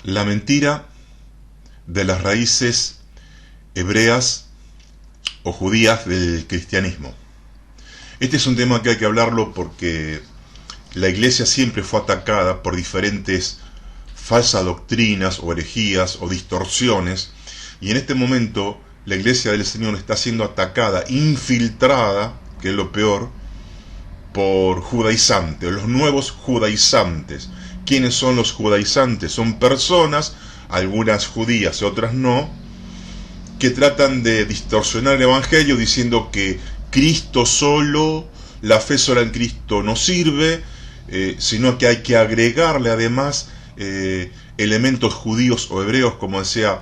La mentira de las raíces hebreas o judías del cristianismo. Este es un tema que hay que hablarlo porque la iglesia siempre fue atacada por diferentes falsas doctrinas o herejías o distorsiones, y en este momento la iglesia del Señor está siendo atacada, infiltrada, que es lo peor, por judaizantes, los nuevos judaizantes. ¿Quiénes son los judaizantes? Son personas, algunas judías y otras no, que tratan de distorsionar el evangelio diciendo que Cristo solo, la fe sola en Cristo no sirve, sino que hay que agregarle además elementos judíos o hebreos, como decía,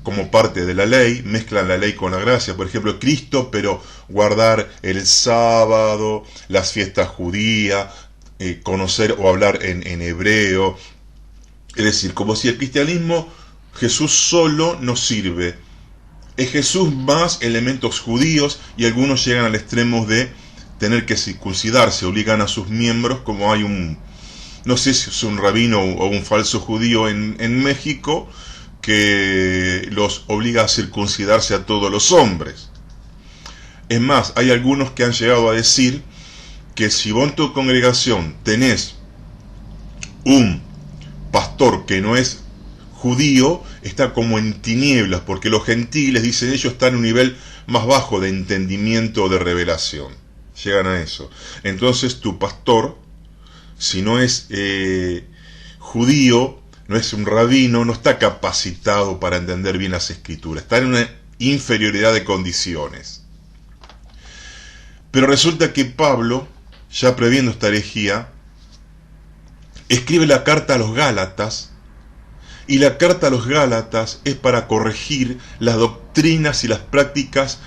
como parte de la ley. Mezclan la ley con la gracia. Por ejemplo, Cristo, pero guardar el sábado, las fiestas judías, conocer o hablar en hebreo. Es decir, como si el cristianismo, Jesús solo no sirve. Es Jesús más elementos judíos, y algunos llegan al extremo de tener que circuncidarse, obligan a sus miembros, como hay un, no sé si es un rabino o un falso judío en México, que los obliga a circuncidarse a todos los hombres. Es más, hay algunos que han llegado a decir que si vos en tu congregación tenés un pastor que no es judío, está como en tinieblas, porque los gentiles, dicen ellos, están en un nivel más bajo de entendimiento o de revelación. Llegan a eso. Entonces tu pastor, si no es judío, no es un rabino, no está capacitado para entender bien las escrituras, está en una inferioridad de condiciones. Pero resulta que Pablo, ya previendo esta herejía, escribe la carta a los Gálatas, y la carta a los Gálatas es para corregir las doctrinas y las prácticas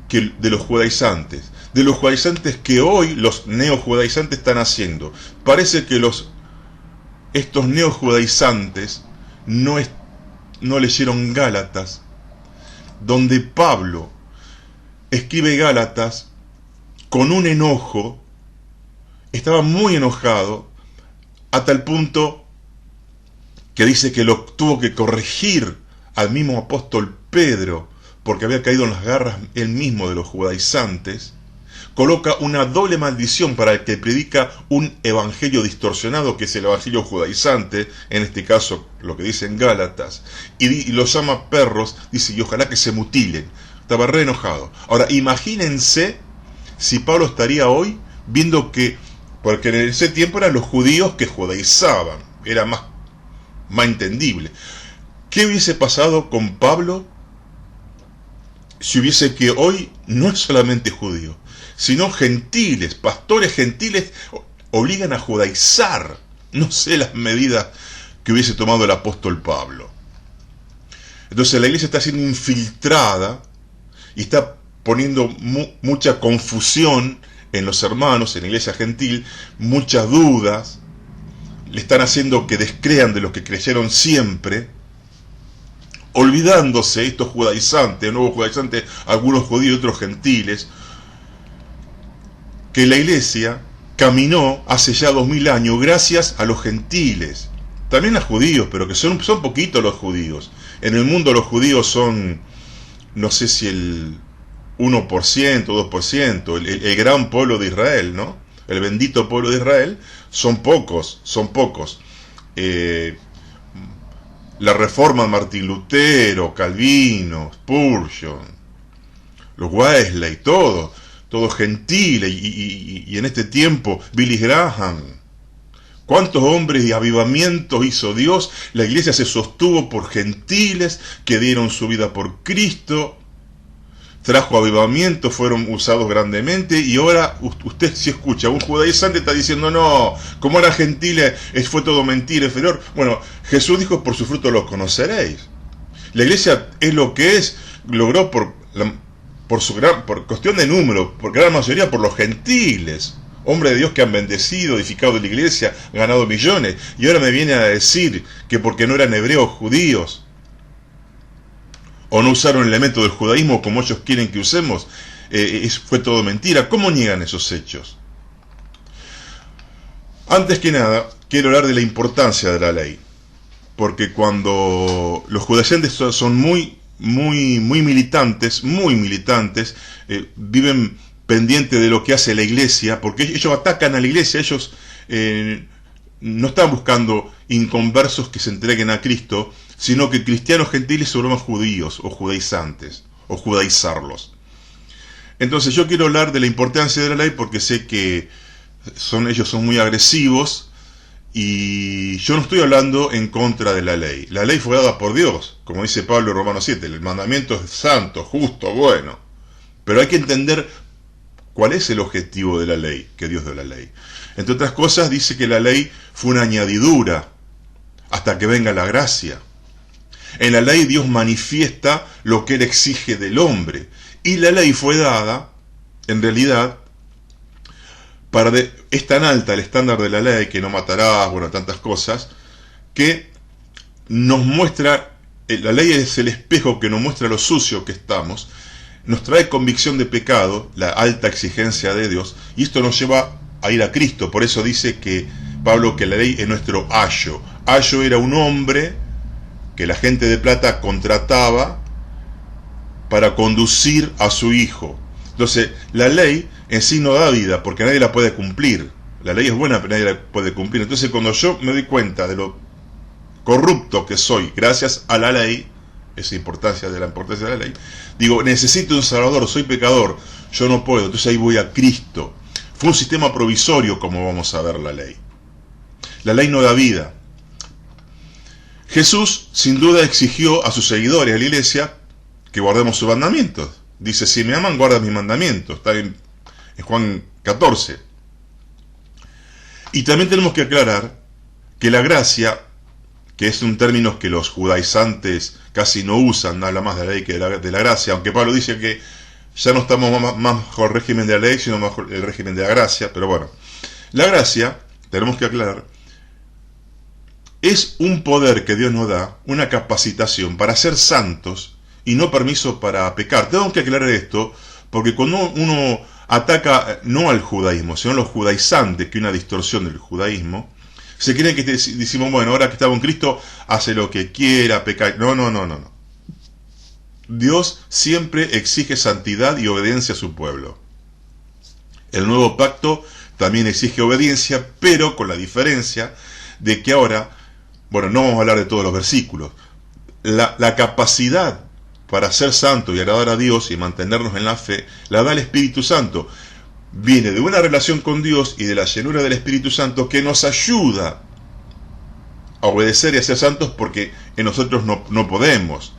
de los judaizantes. De los judaizantes que hoy los neojudaizantes están haciendo. Parece que estos neojudaizantes no leyeron Gálatas, donde Pablo escribe Gálatas con un enojo, estaba muy enojado, a tal punto que dice que lo tuvo que corregir al mismo apóstol Pedro, porque había caído en las garras él mismo de los judaizantes. Coloca una doble maldición para el que predica un evangelio distorsionado, que es el evangelio judaizante, en este caso lo que dice en Gálatas, y los llama perros, dice, y ojalá que se mutilen. Estaba re enojado. Ahora, imagínense si Pablo estaría hoy viendo que, porque en ese tiempo eran los judíos que judaizaban, era más entendible. ¿Qué hubiese pasado con Pablo si hubiese que hoy no es solamente judío, sino gentiles, pastores gentiles obligan a judaizar? No sé las medidas que hubiese tomado el apóstol Pablo. Entonces la iglesia está siendo infiltrada y está poniendo mucha confusión en los hermanos, en la iglesia gentil, muchas dudas. Le están haciendo que descrean de lo que creyeron siempre, olvidándose estos judaizantes, nuevos judaizantes, algunos judíos y otros gentiles, que la iglesia caminó hace ya 2000 años gracias a los gentiles, también a judíos, pero que son poquitos los judíos. En el mundo los judíos son, no sé si el 1%, 2%, el gran pueblo de Israel, ¿no? El bendito pueblo de Israel, son pocos. La Reforma de Martín Lutero, Calvino, Spurgeon, los Wesley, todos gentiles, y en este tiempo Billy Graham. ¿Cuántos hombres y avivamientos hizo Dios? La iglesia se sostuvo por gentiles que dieron su vida por Cristo, trajo avivamiento, fueron usados grandemente, y ahora usted si escucha, un judaizante está diciendo, no, como eran gentiles, fue todo mentira, inferior. Bueno, Jesús dijo, por su fruto los conoceréis. La iglesia es lo que es, logró por cuestión de número, por gran mayoría por los gentiles, hombres de Dios que han bendecido, edificado la iglesia, ganado millones, y ahora me viene a decir que porque no eran hebreos judíos, o no usaron elementos del judaísmo como ellos quieren que usemos, fue todo mentira. ¿Cómo niegan esos hechos? Antes que nada, quiero hablar de la importancia de la ley. porque cuando los judaizantes son muy militantes, viven pendientes de lo que hace la iglesia, porque ellos atacan a la iglesia, ellos no están buscando inconversos que se entreguen a Cristo, sino que cristianos gentiles se vuelvan judíos o judaizantes, o judaizarlos. Entonces yo quiero hablar de la importancia de la ley porque sé que ellos son muy agresivos, y yo no estoy hablando en contra de la ley. La ley fue dada por Dios, como dice Pablo en Romanos 7, el mandamiento es santo, justo, bueno. Pero hay que entender cuál es el objetivo de la ley, que Dios dio la ley. Entre otras cosas, dice que la ley fue una añadidura hasta que venga la gracia. En la ley Dios manifiesta lo que Él exige del hombre. Y la ley fue dada, en realidad, es tan alta el estándar de la ley, que no matarás, bueno, tantas cosas, que nos muestra, la ley es el espejo que nos muestra lo sucio que estamos, nos trae convicción de pecado, la alta exigencia de Dios, y esto nos lleva a ir a Cristo. Por eso dice que Pablo que la ley es nuestro ayo. Ayo era un hombre que la gente de plata contrataba para conducir a su hijo. Entonces, la ley en sí no da vida, porque nadie la puede cumplir. La ley es buena, pero nadie la puede cumplir. Entonces, cuando yo me doy cuenta de lo corrupto que soy, gracias a la ley, esa importancia de la importancia de la ley, digo, necesito un salvador, soy pecador, yo no puedo, entonces ahí voy a Cristo. Fue un sistema provisorio, como vamos a ver la ley. La ley no da vida. Jesús, sin duda, exigió a sus seguidores, a la iglesia, que guardemos sus mandamientos. Dice, si me aman, guarda mis mandamientos. Está en Juan 14. Y también tenemos que aclarar que la gracia, que es un término que los judaizantes casi no usan, habla más de la ley que de la gracia, aunque Pablo dice que ya no estamos más bajo el régimen de la ley, sino bajo el régimen de la gracia. Pero bueno, la gracia, tenemos que aclarar, es un poder que Dios nos da, una capacitación para ser santos y no permiso para pecar. Tengo que aclarar esto, porque cuando uno ataca no al judaísmo, sino a los judaizantes, que es una distorsión del judaísmo, se creen que decimos, bueno, ahora que estamos en Cristo, hace lo que quiera, peca. No. Dios siempre exige santidad y obediencia a su pueblo. El nuevo pacto también exige obediencia, pero con la diferencia de que ahora, bueno, no vamos a hablar de todos los versículos, la capacidad para ser santo y agradar a Dios y mantenernos en la fe, la da el Espíritu Santo. Viene de una relación con Dios y de la llenura del Espíritu Santo que nos ayuda a obedecer y a ser santos, porque en nosotros no podemos.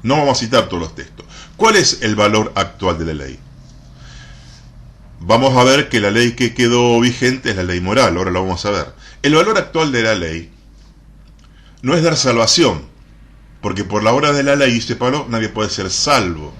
No vamos a citar todos los textos. ¿Cuál es el valor actual de la ley? Vamos a ver que la ley que quedó vigente es la ley moral, ahora lo vamos a ver. El valor actual de la ley no es dar salvación, porque por la obra de la ley, dice Pablo, nadie puede ser salvo,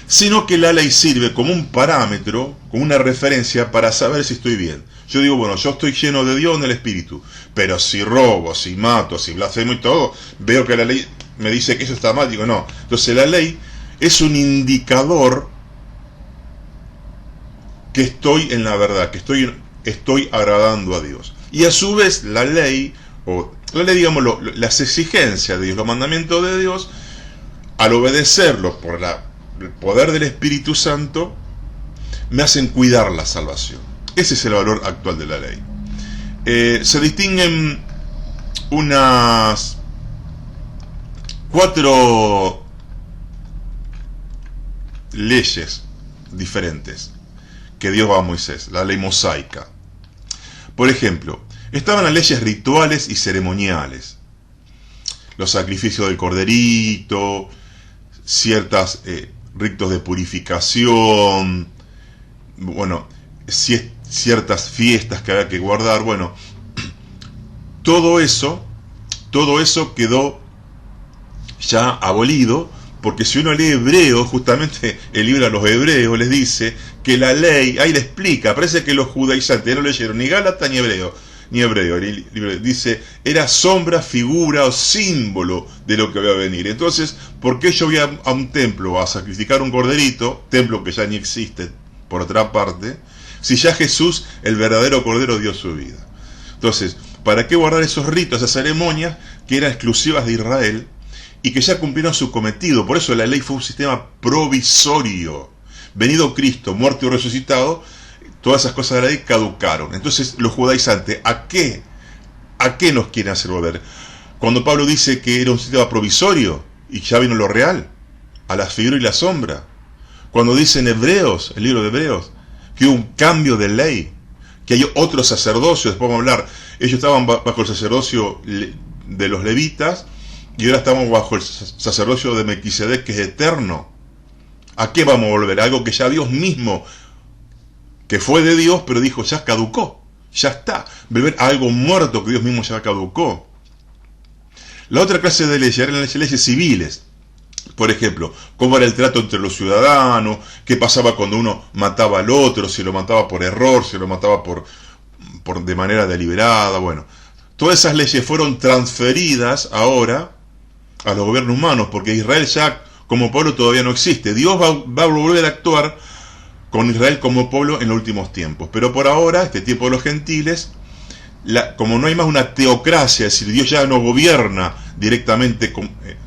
sino que la ley sirve como un parámetro, como una referencia para saber si estoy bien. Yo digo, bueno, yo estoy lleno de Dios en el Espíritu, pero si robo, si mato, si blasfemo y todo, veo que la ley me dice que eso está mal, digo no. Entonces la ley es un indicador que estoy en la verdad, que estoy agradando a Dios. Y a su vez la ley, digamos, las exigencias de Dios, los mandamientos de Dios, al obedecerlos por el poder del Espíritu Santo, me hacen cuidar la salvación. Ese es el valor actual de la ley. Se distinguen unas 4 leyes diferentes que Dios da a Moisés, la ley mosaica. Por ejemplo, estaban las leyes rituales y ceremoniales, los sacrificios del corderito, ciertos ritos de purificación, bueno, ciertas fiestas que había que guardar. Bueno, todo eso quedó ya abolido, porque si uno lee Hebreo, justamente el libro a los Hebreos les dice que la ley, ahí le explica, parece que los judaizantes no leyeron ni Gálatas ni Hebreo, dice, era sombra, figura o símbolo de lo que iba a venir. Entonces, ¿por qué yo voy a un templo a sacrificar un corderito, templo que ya ni existe por otra parte, si ya Jesús, el verdadero cordero, dio su vida? Entonces, ¿Para qué guardar esos ritos, esas ceremonias que eran exclusivas de Israel y que ya cumplieron su cometido? Por eso la ley fue un sistema provisorio. Venido Cristo, muerto y resucitado, todas esas cosas de la ley caducaron. Entonces los judaizantes, ¿a qué nos quieren hacer volver? Cuando Pablo dice que era un sistema provisorio y ya vino lo real, a la figura y la sombra. Cuando dice en Hebreos, el libro de Hebreos, que hubo un cambio de ley, que hay otro sacerdocio, después vamos a hablar, ellos estaban bajo el sacerdocio de los levitas y ahora estamos bajo el sacerdocio de Melquisedec, que es eterno. ¿A qué vamos a volver? Algo que ya Dios mismo, que fue de Dios, pero dijo, ya caducó, ya está. Volver a algo muerto que Dios mismo ya caducó. La otra clase de leyes eran las leyes civiles. Por ejemplo, cómo era el trato entre los ciudadanos, qué pasaba cuando uno mataba al otro, si lo mataba por error, si lo mataba por de manera deliberada. Bueno, todas esas leyes fueron transferidas ahora a los gobiernos humanos, porque Israel ya como pueblo todavía no existe. Dios va a volver a actuar con Israel como pueblo en los últimos tiempos. Pero por ahora, este tiempo de los gentiles, como no hay más una teocracia, es decir, Dios ya no gobierna directamente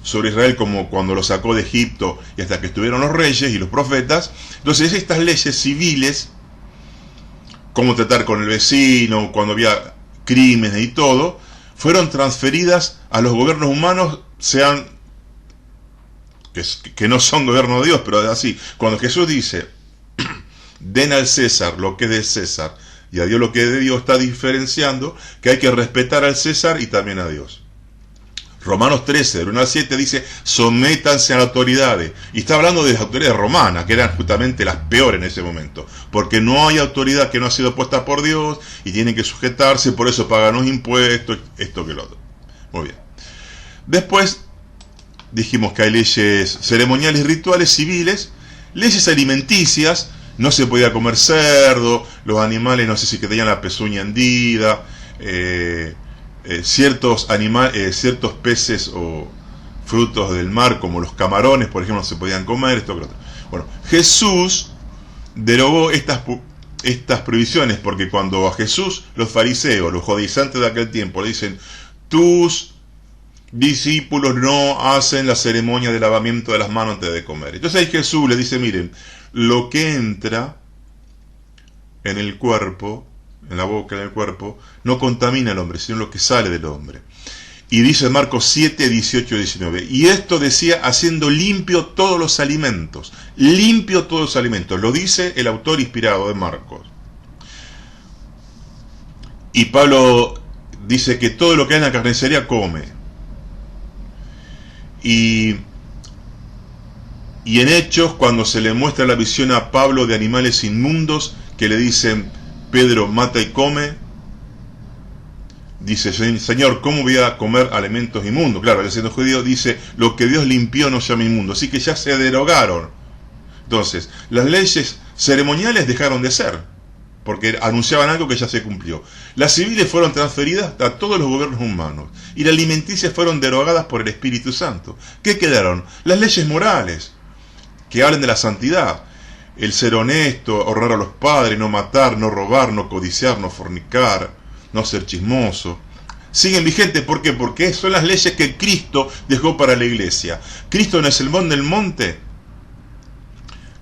sobre Israel como cuando lo sacó de Egipto y hasta que estuvieron los reyes y los profetas, entonces estas leyes civiles, cómo tratar con el vecino, cuando había crímenes y todo, fueron transferidas a los gobiernos humanos, sean que no son gobierno de Dios, pero así. Cuando Jesús dice, den al César lo que es de César y a Dios lo que es de Dios, está diferenciando que hay que respetar al César y también a Dios. Romanos 13, del 1 al 7 dice, sométanse a las autoridades. Y está hablando de las autoridades romanas, que eran justamente las peores en ese momento. Porque no hay autoridad que no ha sido puesta por Dios y tienen que sujetarse, por eso pagan los impuestos, esto que lo otro. Muy bien. Después dijimos que hay leyes ceremoniales y rituales civiles, leyes alimenticias, no se podía comer cerdo, los animales no sé si que tenían la pezuña hendida, ciertos peces o frutos del mar como los camarones, por ejemplo, no se podían comer, esto que lo otro. Bueno, Jesús derogó estas prohibiciones, porque cuando a Jesús los fariseos, los judaizantes de aquel tiempo le dicen, tus discípulos no hacen la ceremonia de lavamiento de las manos antes de comer. Entonces ahí Jesús le dice, miren, lo que entra en el cuerpo, en la boca, en el cuerpo, no contamina al hombre, sino lo que sale del hombre. Y dice Marcos 7, 18 y 19. Y esto decía haciendo limpio todos los alimentos. Limpio todos los alimentos. Lo dice el autor inspirado de Marcos. Y Pablo dice que todo lo que hay en la carnicería come. Y en Hechos, cuando se le muestra la visión a Pablo de animales inmundos, que le dicen, Pedro, mata y come, dice, Señor, ¿cómo voy a comer alimentos inmundos? Claro, el siendo judío dice, lo que Dios limpió no llama inmundo, así que ya se derogaron. Entonces, las leyes ceremoniales dejaron de ser, porque anunciaban algo que ya se cumplió. Las civiles fueron transferidas a todos los gobiernos humanos, y las alimenticias fueron derogadas por el Espíritu Santo. ¿Qué quedaron? Las leyes morales, que hablan de la santidad. El ser honesto, honrar a los padres, no matar, no robar, no codiciar, no fornicar, no ser chismoso. Siguen vigentes, ¿por qué? Porque son las leyes que Cristo dejó para la iglesia. Cristo en el Sermón del Monte,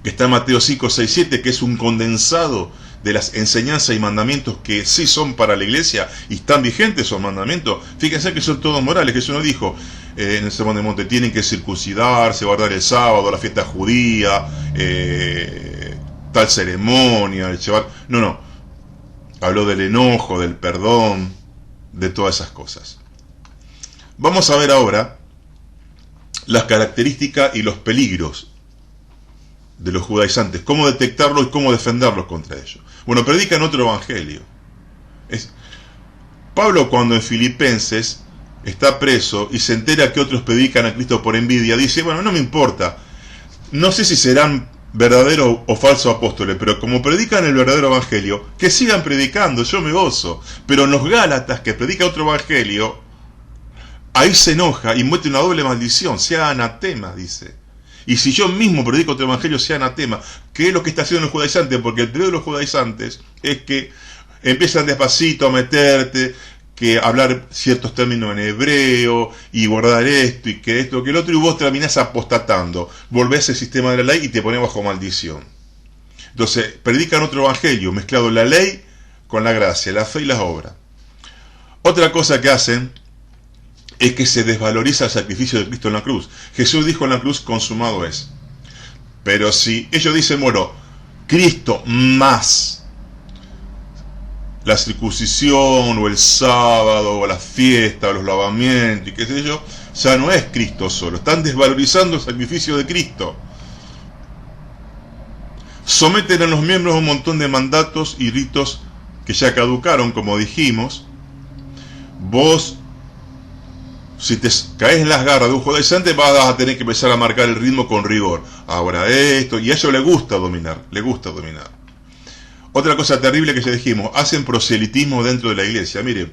que está en Mateo 5, 6, 7, que es un condensado de las enseñanzas y mandamientos que sí son para la iglesia y están vigentes esos mandamientos. Fíjense que son todos morales. Jesús nos dijo en el Sermón del Monte, tienen que circuncidarse, guardar el sábado, la fiesta judía, tal ceremonia, el Shabbat. No, habló del enojo, del perdón, de todas esas cosas. Vamos a ver ahora las características y los peligros de los judaizantes, cómo detectarlos y cómo defenderlos contra ellos. Bueno, predican otro evangelio. Pablo, cuando en Filipenses está preso y se entera que otros predican a Cristo por envidia, dice, bueno, no me importa, no sé si serán verdaderos o falsos apóstoles, pero como predican el verdadero evangelio, que sigan predicando, yo me gozo. Pero en los Gálatas, que predica otro evangelio, ahí se enoja y muestra una doble maldición, sea anatema, dice. Y si yo mismo predico otro evangelio, sea anatema. ¿Qué es lo que está haciendo los judaizantes? Porque el peligro de los judaizantes es que empiezan despacito a meterte, que hablar ciertos términos en hebreo, y guardar esto, y que esto, que el otro, y vos terminás apostatando, volvés al sistema de la ley y te ponés bajo maldición. Entonces, predican otro evangelio, mezclado la ley con la gracia, la fe y las obras. Otra cosa que hacen es que se desvaloriza el sacrificio de Cristo en la cruz. Jesús dijo en la cruz, consumado es. Pero si ellos dicen, bueno, Cristo más la circuncisión, o el sábado, o la fiesta, o los lavamientos, y qué sé yo, ya no es Cristo solo. Están desvalorizando el sacrificio de Cristo. Someten a los miembros a un montón de mandatos y ritos que ya caducaron, como dijimos. Vos, si te caes en las garras de un judaizante, vas a tener que empezar a marcar el ritmo con rigor. Ahora esto, y a ellos les gusta dominar, Otra cosa terrible que ya dijimos, hacen proselitismo dentro de la iglesia. Miren,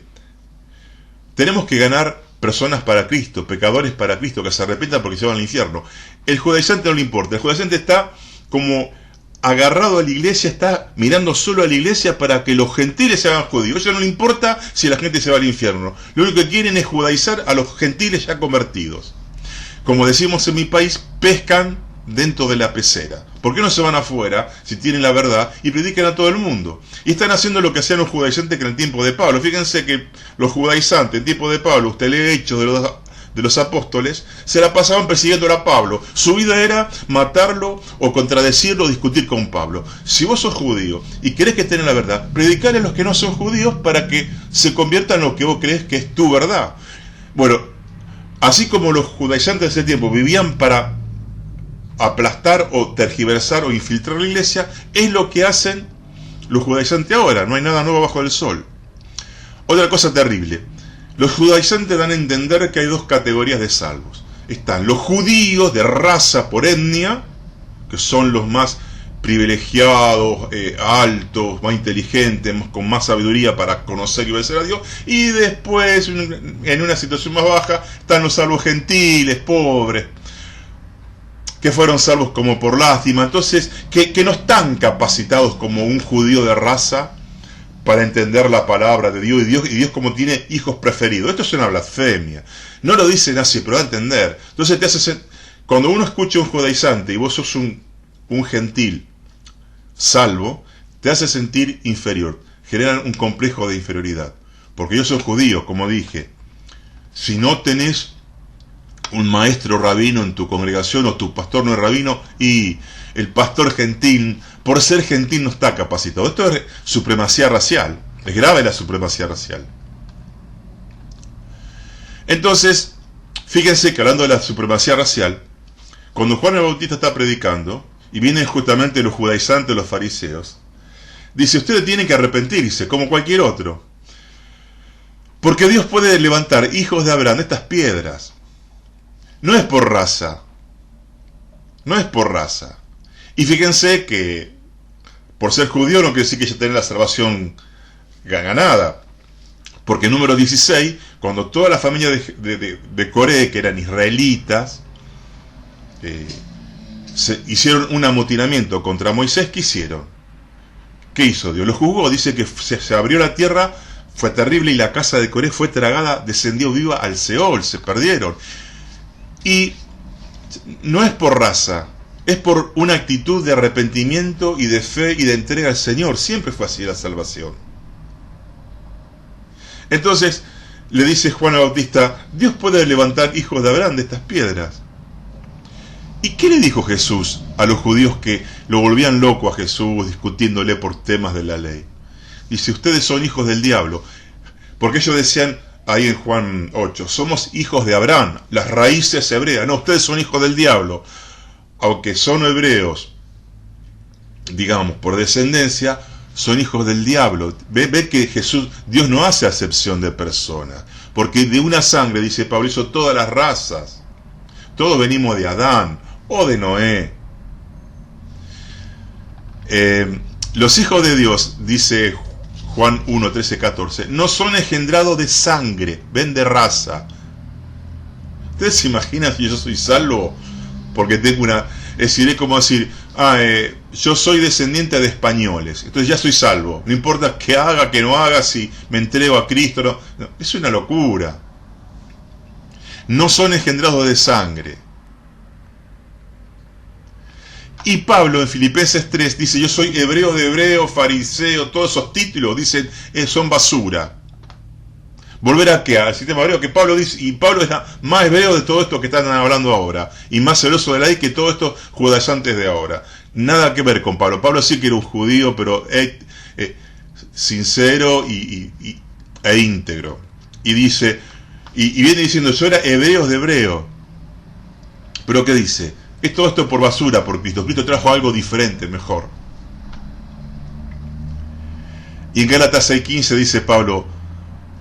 tenemos que ganar personas para Cristo, pecadores para Cristo, que se arrepientan porque se van al infierno. El judaizante no le importa, el judaizante está como agarrado a la iglesia, está mirando solo a la iglesia para que los gentiles se hagan judíos. A ellos no le importa si la gente se va al infierno. Lo único que quieren es judaizar a los gentiles ya convertidos. Como decimos en mi país, pescan dentro de la pecera. ¿Por qué no se van afuera si tienen la verdad y predican a todo el mundo? Y están haciendo lo que hacían los judaizantes que en el tiempo de Pablo. Fíjense que los judaizantes en el tiempo de Pablo, usted lee Hechos de los apóstoles, se la pasaban persiguiendo a Pablo. Su vida era matarlo o contradecirlo o discutir con Pablo. Si vos sos judío y querés que estén en la verdad, predicale a los que no son judíos para que se conviertan en lo que vos crees que es tu verdad. Bueno, así como los judaizantes de ese tiempo vivían para aplastar o tergiversar o infiltrar la iglesia, es lo que hacen los judaizantes ahora. No hay nada nuevo bajo el sol. Otra cosa terrible, los judaizantes dan a entender que hay dos categorías de salvos. Están los judíos de raza por etnia, que son los más privilegiados, altos, más inteligentes, con más sabiduría para conocer y obedecer a Dios, y después, en una situación más baja, están los salvos gentiles, pobres, que fueron salvos como por lástima, entonces, que no están capacitados como un judío de raza para entender la palabra de Dios, y Dios como tiene hijos preferidos. Esto es una blasfemia. No lo dicen así, pero da a entender. Entonces cuando uno escucha a un judaizante y vos sos un gentil salvo, te hace sentir inferior. Generan un complejo de inferioridad. Porque yo soy judío, como dije. Si no tenés un maestro rabino en tu congregación, o tu pastor no es rabino, y el pastor gentil, por ser gentil, no está capacitado. Esto es supremacía racial. Es grave la supremacía racial. Entonces, fíjense que hablando de la supremacía racial, cuando Juan el Bautista está predicando, y vienen justamente los judaizantes, los fariseos, dice, ustedes tienen que arrepentirse, como cualquier otro. Porque Dios puede levantar hijos de Abraham de estas piedras. No es por raza. No es por raza. Y fíjense que por ser judío no quiere decir que ya tenga la salvación ganada. Porque en número 16, cuando toda la familia de Coré, que eran israelitas, hicieron un amotinamiento contra Moisés, ¿qué hicieron? ¿Qué hizo Dios? Lo juzgó, dice que se abrió la tierra, fue terrible, y la casa de Coré fue tragada, descendió viva al Seol, se perdieron. Y no es por raza, es por una actitud de arrepentimiento y de fe y de entrega al Señor. Siempre fue así la salvación. Entonces le dice Juan el Bautista, Dios puede levantar hijos de Abraham de estas piedras. ¿Y qué le dijo Jesús a los judíos que lo volvían loco a Jesús discutiéndole por temas de la ley? Dice, ustedes son hijos del diablo. Porque ellos decían ahí en Juan 8, somos hijos de Abraham, las raíces hebreas. No, ustedes son hijos del diablo. Aunque son hebreos, digamos, por descendencia, son hijos del diablo. Ve que Dios no hace acepción de personas. Porque de una sangre, dice Pablo, hizo todas las razas. Todos venimos de Adán o de Noé. Los hijos de Dios, dice Juan 1, 13, 14, no son engendrados de sangre, ven de raza. ¿Ustedes se imaginan si yo soy salvo? Porque tengo una... Es decir, es como decir, yo soy descendiente de españoles, entonces ya soy salvo. No importa qué haga, que no haga, si me entrego a Cristo. No, es una locura. No son engendrados de sangre. Y Pablo en Filipenses 3 dice, yo soy hebreo de hebreo, fariseo, todos esos títulos, dicen, son basura. Volver a qué, al sistema hebreo, que Pablo dice, y Pablo es más hebreo de todo esto que están hablando ahora, y más celoso de la ley que todos estos judaizantes de ahora. Nada que ver con Pablo. Pablo sí que era un judío, pero sincero e íntegro. Y dice, y viene diciendo, yo era hebreo de hebreo. Pero ¿qué dice? Es todo esto por basura, por Cristo. Cristo trajo algo diferente, mejor. Y en Gálatas 6:15 dice Pablo,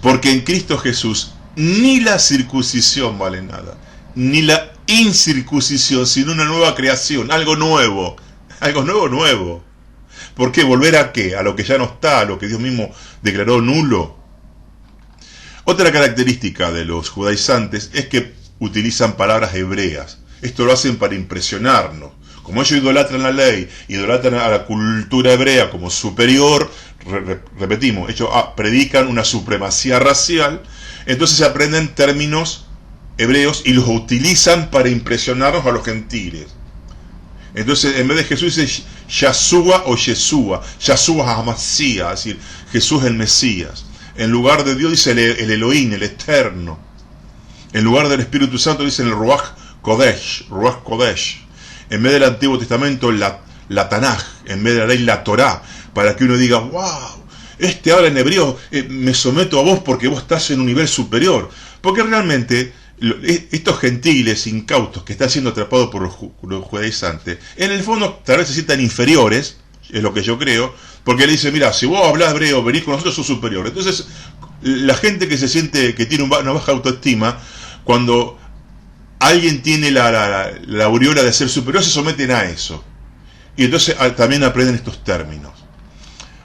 porque en Cristo Jesús ni la circuncisión vale nada, ni la incircuncisión, sino una nueva creación, algo nuevo. Algo nuevo. ¿Por qué? ¿Volver a qué? A lo que ya no está, a lo que Dios mismo declaró nulo. Otra característica de los judaizantes es que utilizan palabras hebreas. Esto lo hacen para impresionarnos. Como ellos idolatran la ley, idolatran a la cultura hebrea como superior, repetimos, ellos predican una supremacía racial, entonces se aprenden términos hebreos y los utilizan para impresionarnos a los gentiles. Entonces, en vez de Jesús dice Yahshua o Yeshua. Yahshua es Amasía, es decir, Jesús es el Mesías. En lugar de Dios dice el Elohim, el Eterno. En lugar del Espíritu Santo dice el Ruach Kodesh. En vez del Antiguo Testamento, la Tanaj. En vez de la ley, la Torá. Para que uno diga, wow, habla en hebreo, me someto a vos porque vos estás en un nivel superior. Porque realmente estos gentiles incautos que están siendo atrapados por los judaizantes, en el fondo tal vez se sientan inferiores, es lo que yo creo, porque le dicen, mira, si vos hablas hebreo, venís con nosotros, sos superior. Entonces, la gente que se siente, que tiene una baja autoestima, cuando alguien tiene la aureola de ser superior, se someten a eso. Y entonces también aprenden estos términos.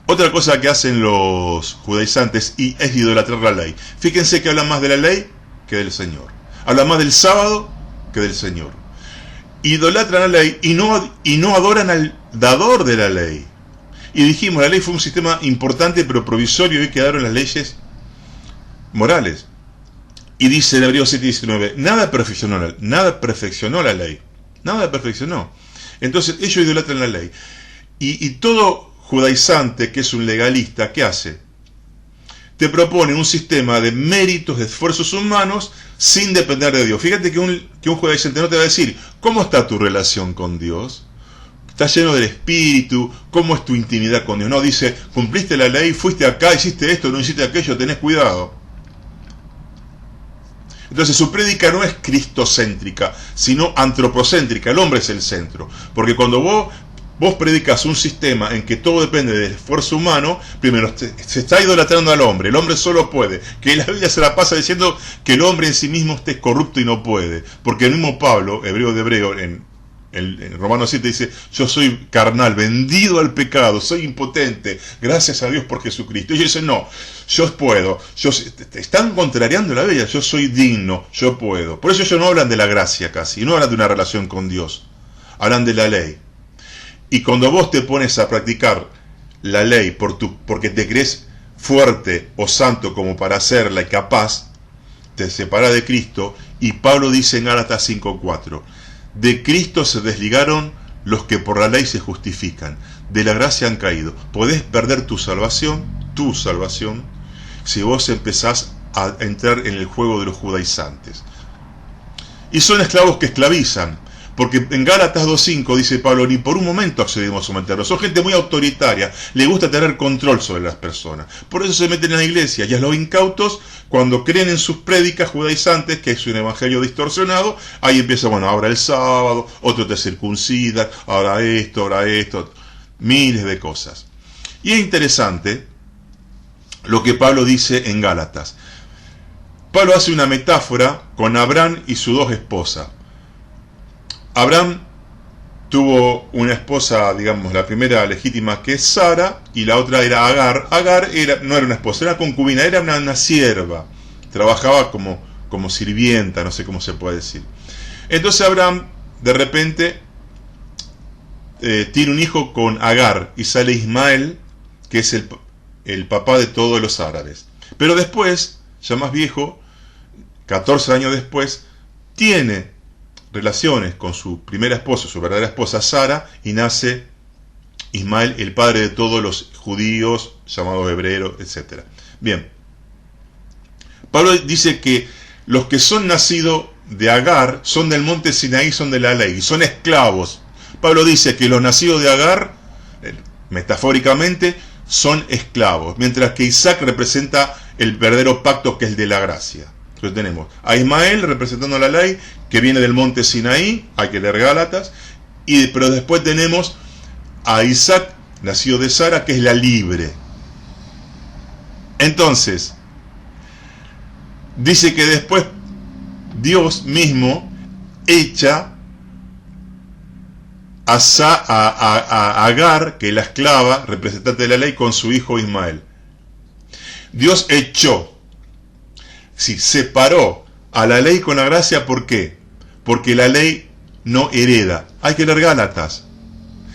Otra cosa que hacen los judaizantes es idolatrar la ley. Fíjense que hablan más de la ley que del Señor. Hablan más del sábado que del Señor. Idolatran la ley y no adoran al dador de la ley. Y dijimos, la ley fue un sistema importante pero provisorio y quedaron las leyes morales. Y dice en Hebreos 7:19, nada perfeccionó la ley. Nada la perfeccionó. Entonces ellos idolatran la ley. Y todo judaizante que es un legalista, ¿qué hace? Te propone un sistema de méritos, de esfuerzos humanos, sin depender de Dios. Fíjate que un judaizante no te va a decir, ¿cómo está tu relación con Dios? ¿Estás lleno del Espíritu? ¿Cómo es tu intimidad con Dios? No, dice, cumpliste la ley, fuiste acá, hiciste esto, no hiciste aquello, tenés cuidado. Entonces su prédica no es cristocéntrica, sino antropocéntrica. El hombre es el centro. Porque cuando vos predicas un sistema en que todo depende del esfuerzo humano, primero se está idolatrando al hombre. El hombre solo puede. Que la Biblia se la pasa diciendo que el hombre en sí mismo esté corrupto y no puede. Porque el mismo Pablo, hebreo de hebreo, en Romanos 7 dice, yo soy carnal, vendido al pecado, soy impotente, gracias a Dios por Jesucristo. Y ellos dicen, no, yo puedo, están contrariando la Biblia, yo soy digno, yo puedo. Por eso ellos no hablan de la gracia casi, no hablan de una relación con Dios, hablan de la ley. Y cuando vos te pones a practicar la ley porque te crees fuerte o santo como para hacerla y capaz, te separas de Cristo. Y Pablo dice en Gálatas 5:4, de Cristo se desligaron los que por la ley se justifican, de la gracia han caído. Podés perder tu salvación, si vos empezás a entrar en el juego de los judaizantes. Y son esclavos que esclavizan, porque en Gálatas 2:5 dice Pablo, ni por un momento accedimos a someterlos. Son gente muy autoritaria, le gusta tener control sobre las personas. Por eso se meten en la iglesia. Y a los incautos, cuando creen en sus prédicas judaizantes, que es un evangelio distorsionado, ahí empieza, bueno, ahora el sábado, otro te circuncida, ahora esto, miles de cosas. Y es interesante lo que Pablo dice en Gálatas. Pablo hace una metáfora con Abraham y sus dos esposas. Abraham tuvo una esposa, digamos, la primera legítima que es Sara, y la otra era Agar. Agar no era una esposa, era concubina, era una sierva. Trabajaba como sirvienta, no sé cómo se puede decir. Entonces Abraham, de repente, tiene un hijo con Agar y sale Ismael, que es el papá de todos los árabes. Pero después, ya más viejo, 14 años después, tiene relaciones con su primera esposa, su verdadera esposa Sara, y nace Ismael, el padre de todos los judíos, llamados hebreos, etc. Bien, Pablo dice que los que son nacidos de Agar son del monte Sinaí, son de la ley, son esclavos. Pablo dice que los nacidos de Agar, metafóricamente, son esclavos, mientras que Isaac representa el verdadero pacto, que es el de la gracia. Entonces tenemos a Ismael representando la ley, que viene del monte Sinaí, hay que leer Gálatas, pero después tenemos a Isaac, nacido de Sara, que es la libre. Entonces, dice que después Dios mismo echa a Agar, que es la esclava, representante de la ley, con su hijo Ismael. Dios echó, sí, separó a la ley con la gracia. ¿Por qué? Porque la ley no hereda. Hay que leer Gálatas.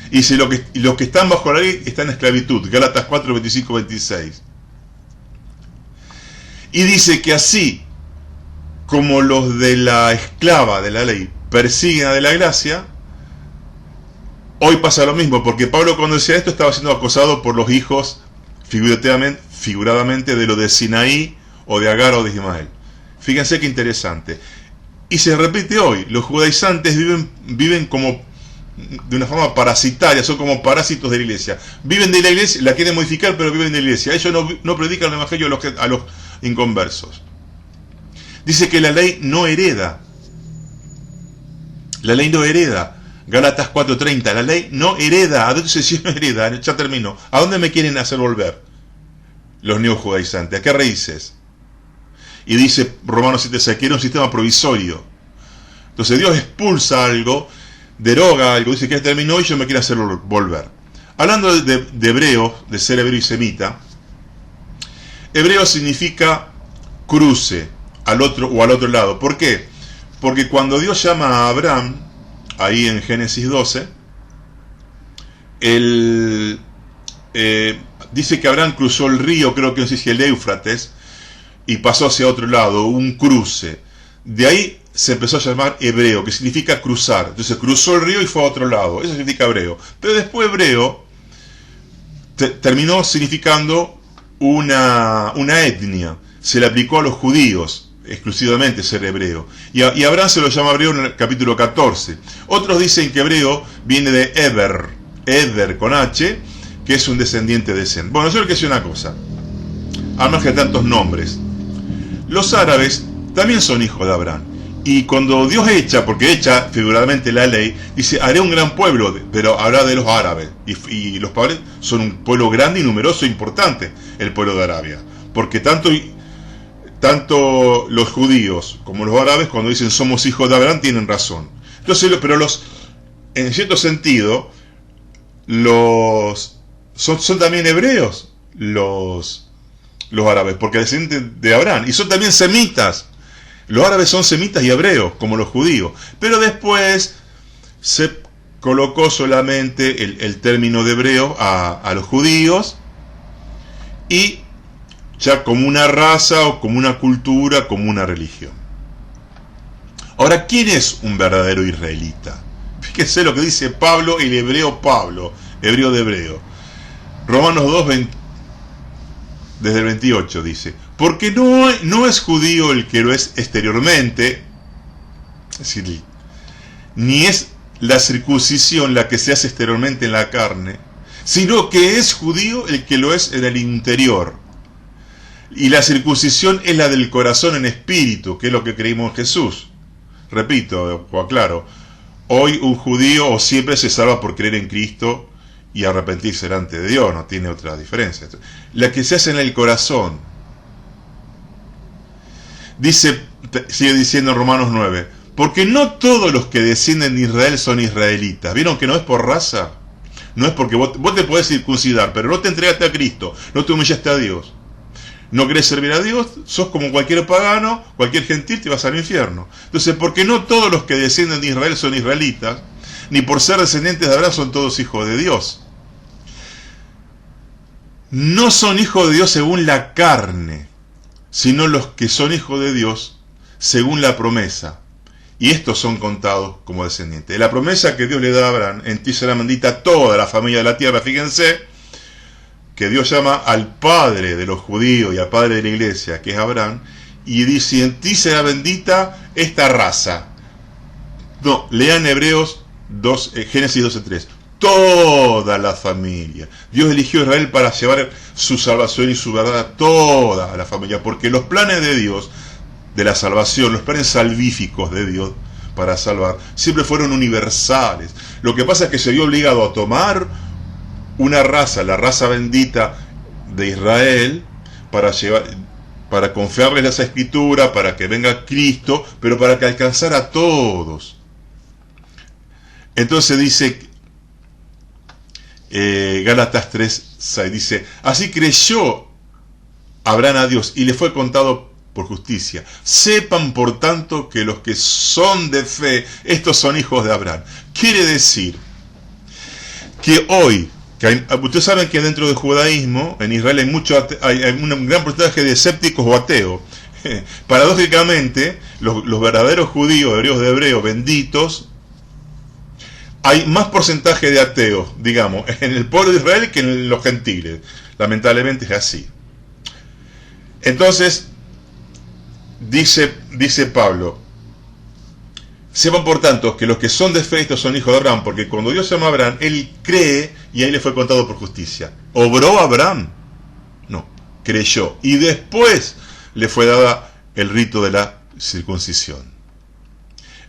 Y si los que están bajo la ley están en esclavitud. Gálatas 4, 25, 26. Y dice que así como los de la esclava de la ley persiguen a de la gracia, hoy pasa lo mismo, porque Pablo, cuando decía esto, estaba siendo acosado por los hijos, figuradamente, de lo de Sinaí, o de Agar, o de Ismael. Fíjense qué interesante. Y se repite hoy. Los judaizantes viven como de una forma parasitaria, son como parásitos de la iglesia. Viven de la iglesia, la quieren modificar, pero viven de la iglesia. Ellos no predican el evangelio a los inconversos. Dice que la ley no hereda. La ley no hereda. Gálatas 4:30. La ley no hereda. ¿A dónde se dice no hereda? Ya termino. ¿A dónde me quieren hacer volver los neojudaizantes? ¿A qué raíces? Y dice Romanos 7:6, que era un sistema provisorio. Entonces Dios expulsa algo, deroga algo, dice que ya terminó y yo me quiero hacer volver. Hablando de hebreo, de ser hebreo y semita, hebreo significa cruce, al otro lado. ¿Por qué? Porque cuando Dios llama a Abraham, ahí en Génesis 12, dice que Abraham cruzó el río, creo que no sé si el Éufrates, y pasó hacia otro lado, un cruce. De ahí se empezó a llamar hebreo, que significa cruzar. Entonces cruzó el río y fue a otro lado. Eso significa hebreo. Pero después hebreo terminó significando una etnia. Se le aplicó a los judíos exclusivamente ser hebreo. Y Abraham se lo llama hebreo en el capítulo 14. Otros dicen que hebreo viene de Eber con H, que es un descendiente de Sem. Bueno, yo quiero decir una cosa, al margen de tantos nombres. Los árabes también son hijos de Abraham. Y cuando Dios echa, porque echa figuradamente la ley, dice, haré un gran pueblo, pero habla de los árabes. Y los padres son un pueblo grande y numeroso e importante, el pueblo de Arabia. Porque tanto los judíos como los árabes, cuando dicen somos hijos de Abraham, tienen razón. Entonces, pero en cierto sentido, son también hebreos los árabes, porque descienden de Abraham, y son también semitas. Los árabes son semitas y hebreos, como los judíos. Pero después se colocó solamente el término de hebreo a los judíos, y ya como una raza, o como una cultura, como una religión. Ahora, ¿quién es un verdadero israelita? Fíjense lo que dice Pablo, el hebreo Pablo, hebreo de hebreo. Romanos 2, desde el 28 dice, porque no es judío el que lo es exteriormente, es decir, ni es la circuncisión la que se hace exteriormente en la carne, sino que es judío el que lo es en el interior. Y la circuncisión es la del corazón en espíritu, que es lo que creímos en Jesús. Repito, o aclaro, hoy un judío o siempre se salva por creer en Cristo y arrepentirse delante de Dios, no tiene otra diferencia. La que se hace en el corazón. Sigue diciendo en Romanos 9, porque no todos los que descienden de Israel son israelitas. ¿Vieron que no es por raza? No es porque vos te podés circuncidar, pero no te entregaste a Cristo, no te humillaste a Dios. No querés servir a Dios, sos como cualquier pagano, cualquier gentil, te vas al infierno. Entonces, porque no todos los que descienden de Israel son israelitas, ni por ser descendientes de Abraham son todos hijos de Dios. No son hijos de Dios según la carne, sino los que son hijos de Dios según la promesa. Y estos son contados como descendientes. La promesa que Dios le da a Abraham: en ti será bendita toda la familia de la tierra. Fíjense que Dios llama al padre de los judíos y al padre de la iglesia, que es Abraham, y dice: en ti será bendita esta raza. No, lean Hebreos 2, Génesis 12:3. Toda la familia. Dios eligió a Israel para llevar su salvación y su verdad a toda la familia, porque los planes de Dios, de la salvación, los planes salvíficos de Dios para salvar, siempre fueron universales. Lo que pasa es que se vio obligado a tomar una raza, la raza bendita de Israel, para confiarles esa escritura, para que venga Cristo, pero para que alcanzara a todos. Entonces dice Gálatas 3:6, dice: así creyó Abraham a Dios y le fue contado por justicia. Sepan por tanto que los que son de fe, estos son hijos de Abraham. Quiere decir que hoy, ustedes saben que dentro del judaísmo, en Israel hay un gran porcentaje de escépticos o ateos. Paradójicamente, los verdaderos judíos, hebreos de hebreo, benditos, hay más porcentaje de ateos, digamos, en el pueblo de Israel que en los gentiles. Lamentablemente es así. Entonces, dice Pablo: sepan por tanto que los que son de fe, estos son hijos de Abraham, porque cuando Dios llama a Abraham, él cree y ahí le fue contado por justicia. ¿Obró Abraham? No, creyó. Y después le fue dada el rito de la circuncisión.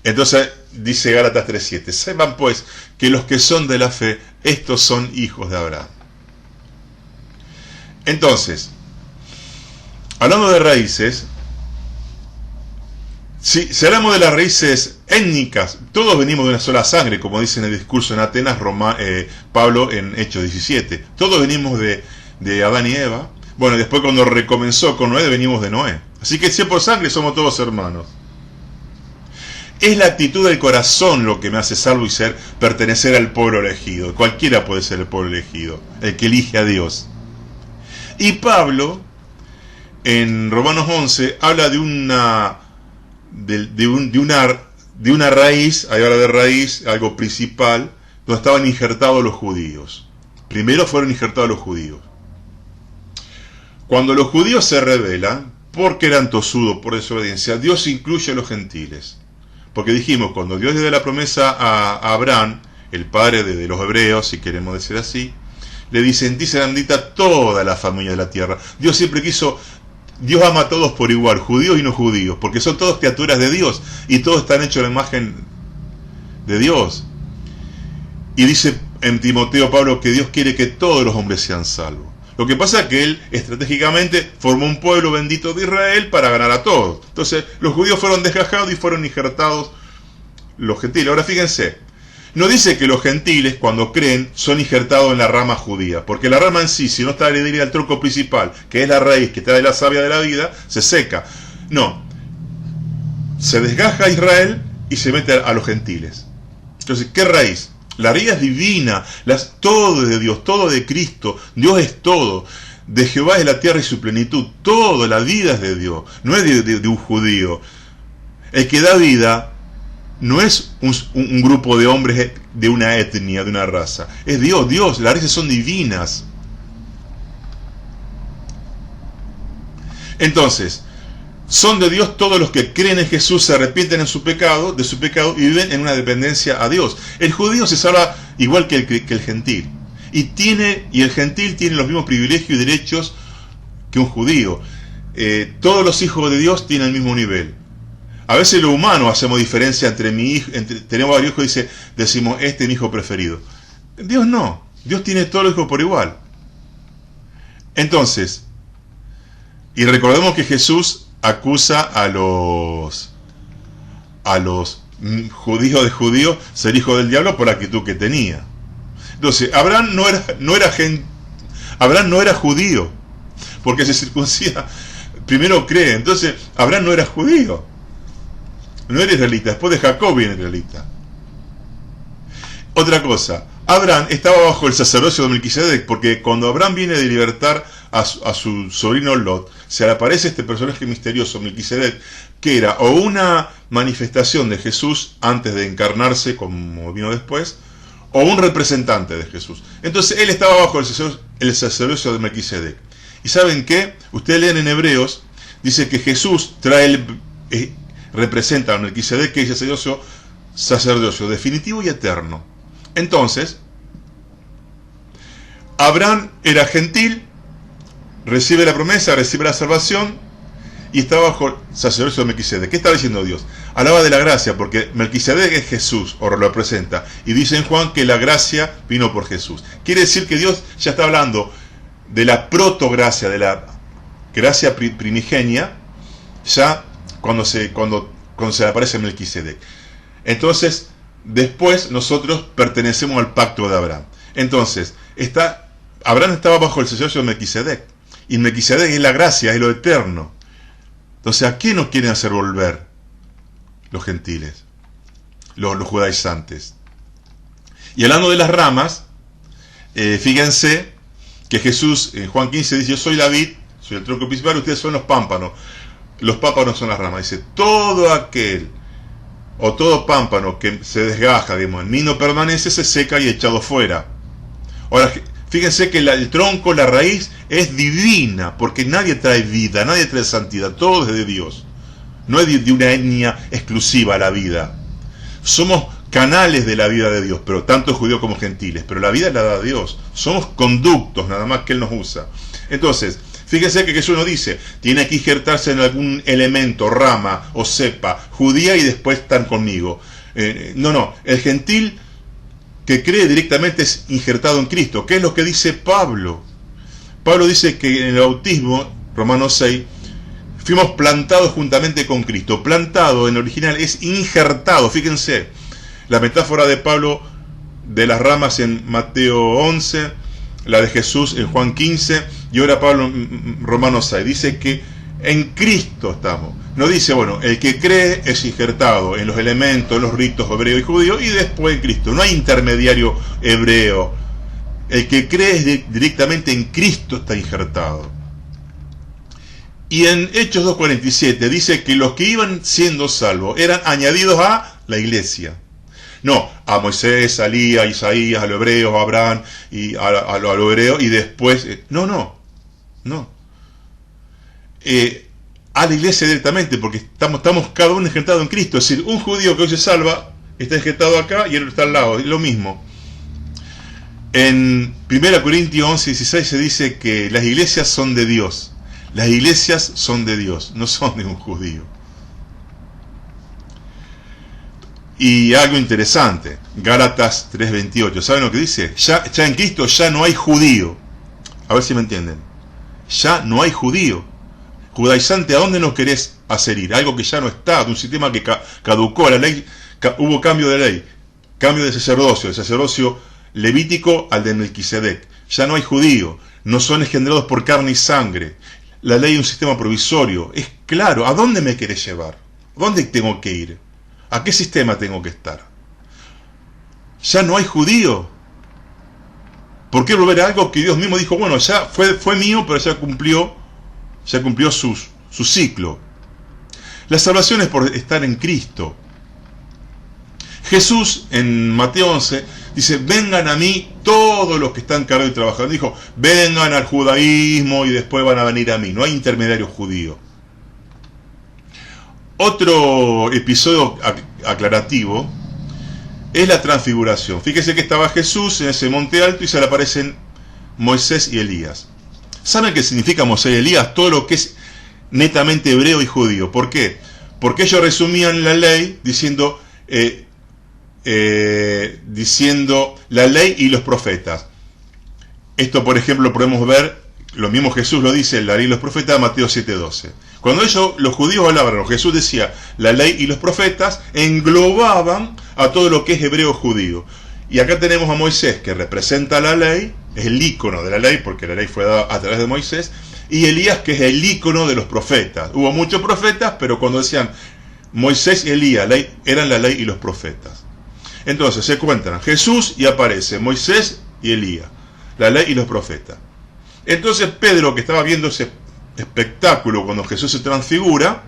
Entonces dice Gálatas 3:7: sepan pues que los que son de la fe, estos son hijos de Abraham. Entonces, hablando de raíces, si hablamos de las raíces étnicas, todos venimos de una sola sangre, como dice en el discurso en Atenas Pablo en Hechos 17. Todos venimos de Adán y Eva. Bueno, después cuando recomenzó con Noé, venimos de Noé. Así que si es por sangre, somos todos hermanos. Es la actitud del corazón lo que me hace salvo y pertenecer al pueblo elegido. Cualquiera puede ser el pueblo elegido, el que elige a Dios. Y Pablo, en Romanos 11, habla de una raíz, ahí habla de raíz, algo principal, donde estaban injertados los judíos. Primero fueron injertados los judíos. Cuando los judíos se rebelan, porque eran tosudos, por desobediencia, Dios incluye a los gentiles. Porque dijimos, cuando Dios le da la promesa a Abraham, el padre de los hebreos, si queremos decir así, le dice: en ti será bendita toda la familia de la tierra. Dios siempre quiso, Dios ama a todos por igual, judíos y no judíos, porque son todos criaturas de Dios, y todos están hechos a la imagen de Dios. Y dice en Timoteo Pablo que Dios quiere que todos los hombres sean salvos. Lo que pasa es que él estratégicamente formó un pueblo bendito de Israel para ganar a todos. Entonces los judíos fueron desgajados y fueron injertados los gentiles. Ahora fíjense, no dice que los gentiles cuando creen son injertados en la rama judía, porque la rama en sí, si no está adherida al tronco principal, que es la raíz que está de la savia de la vida, se seca. No, se desgaja Israel y se mete a los gentiles. Entonces, ¿qué raíz? La raíz es divina, todo es de Dios, todo de Cristo, Dios es todo. De Jehová es la tierra y su plenitud, todo, la vida es de Dios, no es de un judío. El que da vida no es un grupo de hombres de una etnia, de una raza, es Dios, las raíces son divinas. Entonces, son de Dios todos los que creen en Jesús, se arrepienten de su pecado y viven en una dependencia a Dios. El judío se salva igual que el gentil. Y el gentil tiene los mismos privilegios y derechos que un judío. Todos los hijos de Dios tienen el mismo nivel. A veces lo humano hacemos diferencia entre mi hijo, tenemos varios hijos y decimos, este es mi hijo preferido. Dios no. Dios tiene todos los hijos por igual. Entonces, y recordemos que Jesús acusa a los judíos de judíos ser hijo del diablo por la actitud que tenía. Entonces, Abraham no era judío, porque se circuncida, primero cree. Entonces, Abraham no era judío, no era israelita, después de Jacob viene israelita. Otra cosa, Abraham estaba bajo el sacerdocio de Melquisedec, porque cuando Abraham viene de libertar a su sobrino Lot, se le aparece este personaje misterioso, Melquisedec, que era o una manifestación de Jesús antes de encarnarse, como vino después, o un representante de Jesús. Entonces él estaba bajo el sacerdocio de Melquisedec. ¿Y saben qué? Ustedes leen en Hebreos, dice que Jesús representa a Melquisedec, que es el sacerdocio definitivo y eterno. Entonces, Abraham era gentil, recibe la promesa, recibe la salvación y está bajo el sacerdocio de Melquisedec. ¿Qué está diciendo Dios? Alaba de la gracia, porque Melquisedec es Jesús, o lo representa. Y dice en Juan que la gracia vino por Jesús. Quiere decir que Dios ya está hablando de la protogracia, de la gracia primigenia, ya cuando se le aparece Melquisedec. Entonces, después nosotros pertenecemos al pacto de Abraham. Entonces, Abraham estaba bajo el sacerdocio de Melquisedec. Y Melquisedec es la gracia, es lo eterno. Entonces, ¿a quién nos quieren hacer volver los gentiles, los judaizantes? Y hablando de las ramas, fíjense que Jesús en Juan 15 dice: yo soy la vid, soy el tronco principal, ustedes son los pámpanos. Los pámpanos son las ramas. Dice: todo aquel o todo pámpano que se desgaja, digamos, en mí no permanece, se seca y echado fuera. Ahora, fíjense que el tronco, la raíz, es divina, porque nadie trae vida, nadie trae santidad, todo es de Dios. No es de una etnia exclusiva la vida. Somos canales de la vida de Dios, pero tanto judíos como gentiles, pero la vida la da Dios. Somos conductos, nada más que Él nos usa. Entonces, fíjense que Jesús nos dice, tiene que injertarse en algún elemento, rama o cepa judía y después están conmigo. No, el gentil que cree directamente es injertado en Cristo. ¿Qué es lo que dice Pablo? Pablo dice que en el bautismo, Romanos 6, fuimos plantados juntamente con Cristo. Plantado en el original es injertado. Fíjense, la metáfora de Pablo de las ramas en Mateo 11, la de Jesús en Juan 15, y ahora Pablo en Romanos 6. Dice que en Cristo estamos. No dice, bueno, el que cree es injertado en los elementos, en los ritos hebreo y judío, y después en Cristo. No hay intermediario hebreo. El que cree directamente en Cristo está injertado. Y en Hechos 2:47 dice que los que iban siendo salvos eran añadidos a la iglesia. No, a Moisés, a Elías, a Isaías, a los hebreos, a Abraham, y a los hebreos, y después... No. A la iglesia directamente, porque estamos cada uno injertado en Cristo. Es decir, un judío que hoy se salva está injertado acá y él está al lado, es lo mismo. En 1 Corintios 11:16 se dice que las iglesias son de Dios. Las iglesias son de Dios, no son de un judío. Y algo interesante, Gálatas 3:28, ¿saben lo que dice? Ya en Cristo ya no hay judío. A ver si me entienden. Ya no hay judío. Judaizante, ¿a dónde nos querés hacer ir? Algo que ya no está, de un sistema que caducó, la ley, hubo cambio de ley, cambio de sacerdocio, el sacerdocio levítico al de Melquisedec. Ya no hay judío, no son engendrados por carne y sangre. La ley es un sistema provisorio. Es claro, ¿a dónde me querés llevar? ¿A dónde tengo que ir? ¿A qué sistema tengo que estar? Ya no hay judío. ¿Por qué volver a algo que Dios mismo dijo, bueno, ya fue mío, pero ya cumplió su ciclo? La salvación es por estar en Cristo. Jesús en Mateo 11 dice, vengan a mí todos los que están cargados y trabajando. Dijo, vengan al judaísmo y después van a venir a mí. No hay intermediario judío. Otro episodio aclarativo es la transfiguración. Fíjese que estaba Jesús en ese monte alto y se le aparecen Moisés y Elías. ¿Saben qué significa Moisés y Elías? Todo lo que es netamente hebreo y judío. ¿Por qué? Porque ellos resumían la ley diciendo la ley y los profetas. Esto, por ejemplo, podemos ver, lo mismo Jesús lo dice, la ley y los profetas, Mateo 7:12. Cuando los judíos hablaban, Jesús decía, la ley y los profetas englobaban a todo lo que es hebreo judío. Y acá tenemos a Moisés, que representa la ley, es el ícono de la ley, porque la ley fue dada a través de Moisés, y Elías, que es el ícono de los profetas. Hubo muchos profetas, pero cuando decían Moisés y Elías, eran la ley y los profetas. Entonces se encuentran Jesús y aparece Moisés y Elías, la ley y los profetas. Entonces Pedro, que estaba viendo ese espectáculo cuando Jesús se transfigura,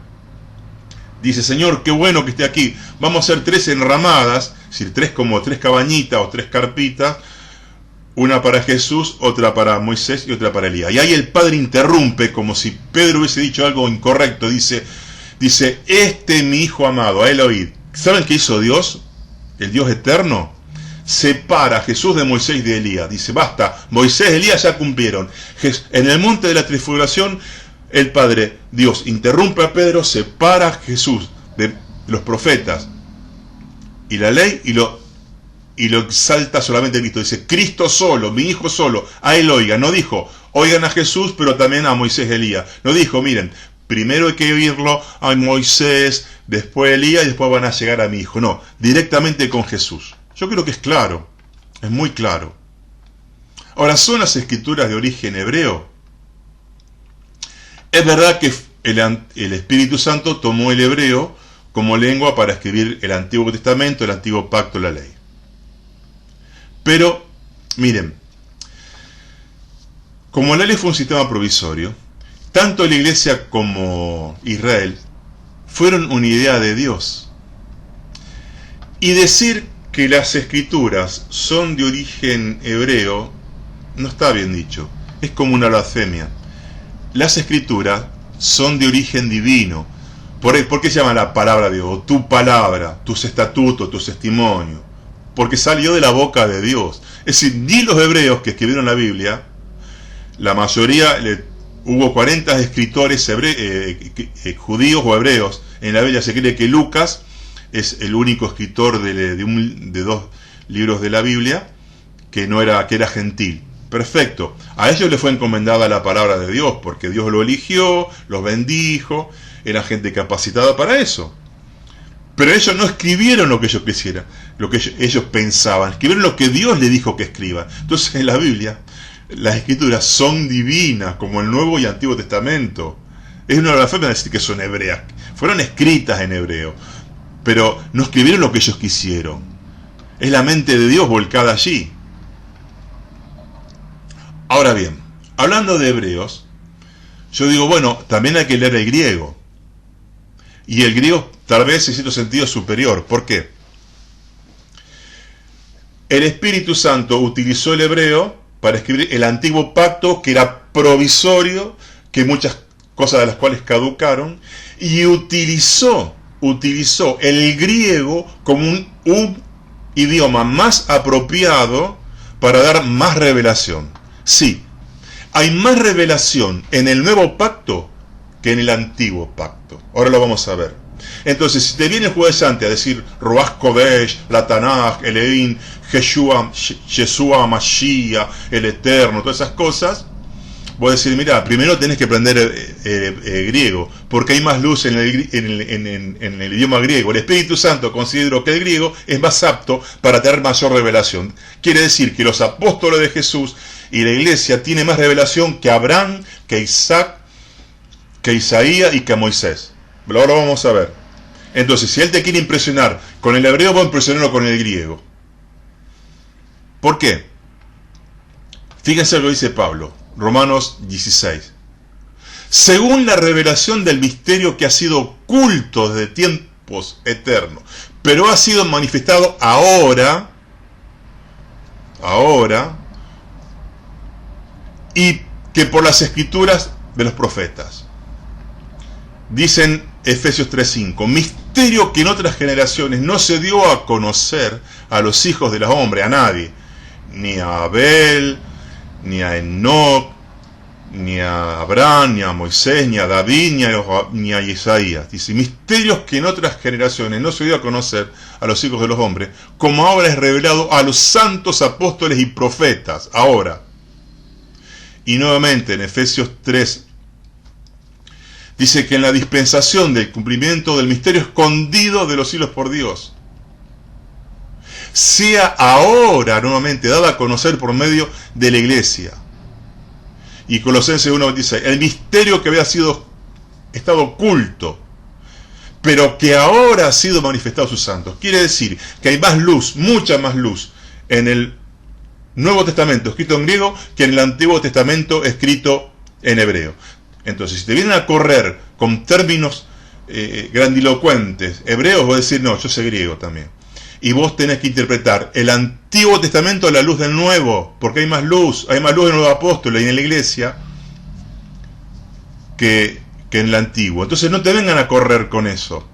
dice: Señor, qué bueno que esté aquí. Vamos a hacer 3 enramadas, es decir, 3 como 3 cabañitas o 3 carpitas, una para Jesús, otra para Moisés y otra para Elías. Y ahí el Padre interrumpe, como si Pedro hubiese dicho algo incorrecto. Dice, este es mi Hijo amado, a él oíd. ¿Saben qué hizo Dios? El Dios eterno separa a Jesús de Moisés y de Elías. Dice: basta, Moisés y Elías ya cumplieron. En el monte de la transfiguración, el Padre, Dios, interrumpe a Pedro, separa a Jesús de los profetas y la ley y lo exalta solamente a Cristo. Dice: Cristo solo, mi Hijo solo, a él oigan. No dijo, oigan a Jesús, pero también a Moisés y Elías. No dijo, miren, primero hay que oírlo a Moisés, después a Elías y después van a llegar a mi Hijo. No, directamente con Jesús. Yo creo que es claro, es muy claro. Ahora, ¿son las escrituras de origen hebreo? Es verdad que el Espíritu Santo tomó el hebreo como lengua para escribir el Antiguo Testamento, el Antiguo Pacto, la ley. Pero, miren, como la ley fue un sistema provisorio, tanto la Iglesia como Israel fueron una idea de Dios. Y decir que las escrituras son de origen hebreo no está bien dicho, es como una blasfemia. Las escrituras son de origen divino. ¿Por qué se llama la palabra de Dios? Tu palabra, tus estatutos, tus testimonios. Porque salió de la boca de Dios. Es decir, ni los hebreos que escribieron la Biblia, la mayoría, hubo 40 escritores judíos o hebreos en la Biblia. Se cree que Lucas es el único escritor de 2 libros de la Biblia que era gentil. Perfecto. A ellos les fue encomendada la palabra de Dios, porque Dios lo eligió, los bendijo, era gente capacitada para eso. Pero ellos no escribieron lo que ellos quisieran, lo que ellos pensaban, escribieron lo que Dios les dijo que escriban. Entonces en la Biblia, las escrituras son divinas, como el Nuevo y Antiguo Testamento. Es una blasfemia decir que son hebreas. Fueron escritas en hebreo, pero no escribieron lo que ellos quisieron. Es la mente de Dios volcada allí. Ahora bien, hablando de hebreos, yo digo, bueno, también hay que leer el griego. Y el griego tal vez en cierto sentido es superior. ¿Por qué? El Espíritu Santo utilizó el hebreo para escribir el antiguo pacto, que era provisorio, que muchas cosas de las cuales caducaron, y utilizó el griego como un idioma más apropiado para dar más revelación. Sí, hay más revelación en el nuevo pacto que en el antiguo pacto. Ahora lo vamos a ver. Entonces, si te viene el jueves antes a decir Ruach Kodesh, la Tanaj, Elohim, Yeshua, Mashiach, el Eterno, todas esas cosas, voy a decir, mira, primero tenés que aprender griego, porque hay más luz en el idioma griego. El Espíritu Santo considero que el griego es más apto para tener mayor revelación. Quiere decir que los apóstoles de Jesús y la iglesia tiene más revelación que Abraham, que Isaac, que Isaías y que Moisés. Ahora lo vamos a ver. Entonces, si él te quiere impresionar con el hebreo, va a impresionarlo con el griego. ¿Por qué? Fíjense lo que dice Pablo, Romanos 16. Según la revelación del misterio que ha sido oculto desde tiempos eternos, pero ha sido manifestado ahora, y que por las escrituras de los profetas. Dicen Efesios 3:5, misterio que en otras generaciones no se dio a conocer a los hijos de los hombres, a nadie, ni a Abel, ni a Enoc, ni a Abraham, ni a Moisés, ni a David, ni a Isaías. Dice, misterios que en otras generaciones no se dio a conocer a los hijos de los hombres, como ahora es revelado a los santos apóstoles y profetas, ahora. Y nuevamente en Efesios 3, dice que en la dispensación del cumplimiento del misterio escondido de los siglos por Dios, sea ahora nuevamente dada a conocer por medio de la iglesia. Y Colosenses 1:26, el misterio que había estado oculto, pero que ahora ha sido manifestado a sus santos. Quiere decir que hay más luz, mucha más luz, en el Nuevo Testamento escrito en griego que en el Antiguo Testamento escrito en hebreo. Entonces, si te vienen a correr con términos grandilocuentes hebreos, vos decís, no, yo sé griego también. Y vos tenés que interpretar el Antiguo Testamento a la luz del Nuevo, porque hay más luz en los apóstoles y en la iglesia que en el Antiguo. Entonces no te vengan a correr con eso.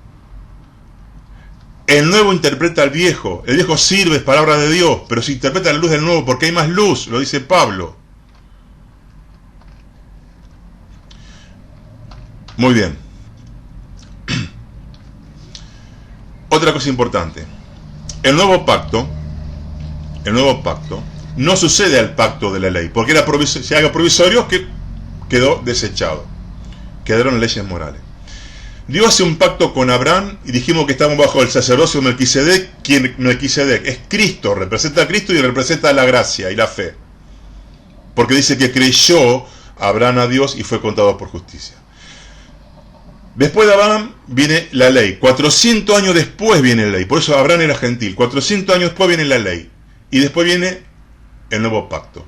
El Nuevo interpreta al Viejo, el Viejo sirve, es palabra de Dios, pero se interpreta la luz del Nuevo porque hay más luz, lo dice Pablo. Muy bien. Otra cosa importante. El nuevo pacto no sucede al pacto de la ley, porque era si algo provisorio que quedó desechado. Quedaron leyes morales. Dios hace un pacto con Abraham y dijimos que estamos bajo el sacerdocio de Melquisedec, quien Melquisedec es Cristo, representa a Cristo y representa la gracia y la fe. Porque dice que creyó Abraham a Dios y fue contado por justicia. Después de Abraham viene la ley. 400 años después viene la ley. Por eso Abraham era gentil. 400 años después viene la ley. Y después viene el nuevo pacto.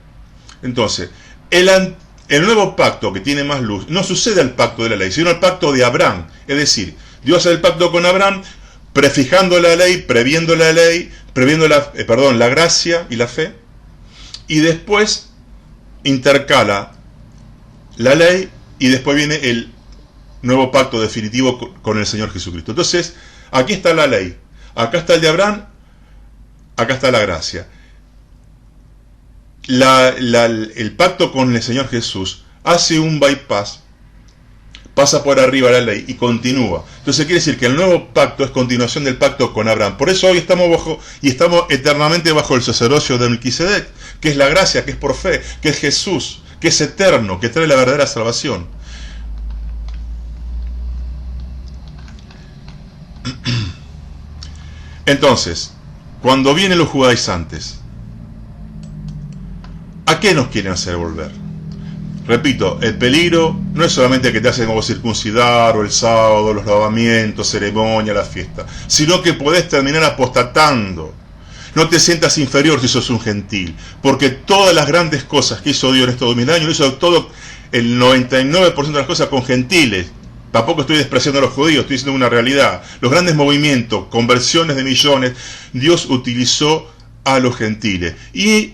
Entonces, el nuevo pacto que tiene más luz no sucede al pacto de la ley, sino al pacto de Abraham. Es decir, Dios hace el pacto con Abraham, prefijando la ley, previendo la gracia y la fe. Y después intercala la ley y después viene el nuevo pacto definitivo con el Señor Jesucristo. Entonces, aquí está la ley, acá está el de Abraham, acá está la gracia. El pacto con el Señor Jesús hace un bypass, pasa por arriba la ley y continúa. Entonces quiere decir que el nuevo pacto es continuación del pacto con Abraham. Por eso hoy estamos eternamente bajo el sacerdocio de Melquisedec, que es la gracia, que es por fe, que es Jesús, que es eterno, que trae la verdadera salvación. Entonces, cuando vienen los judaizantes, ¿a qué nos quieren hacer volver? Repito, el peligro no es solamente que te hacen como circuncidar, o el sábado, los lavamientos, ceremonia, la fiesta, sino que podés terminar apostatando. No te sientas inferior si sos un gentil, porque todas las grandes cosas que hizo Dios en estos 2000 años, lo hizo todo el 99% de las cosas con gentiles. Tampoco estoy despreciando a los judíos, estoy diciendo una realidad. Los grandes movimientos, conversiones de millones, Dios utilizó a los gentiles. Y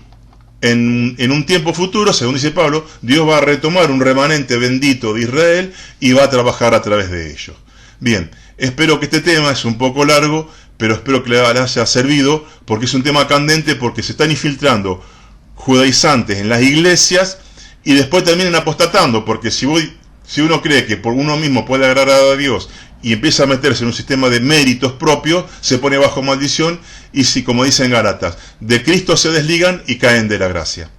en un tiempo futuro, según dice Pablo, Dios va a retomar un remanente bendito de Israel y va a trabajar a través de ellos. Bien, espero que este tema es un poco largo, pero espero que le haya servido, porque es un tema candente, porque se están infiltrando judaizantes en las iglesias y después terminan apostatando, porque si uno cree que por uno mismo puede agradar a Dios y empieza a meterse en un sistema de méritos propios, se pone bajo maldición y si, como dicen Gálatas, de Cristo se desligan y caen de la gracia.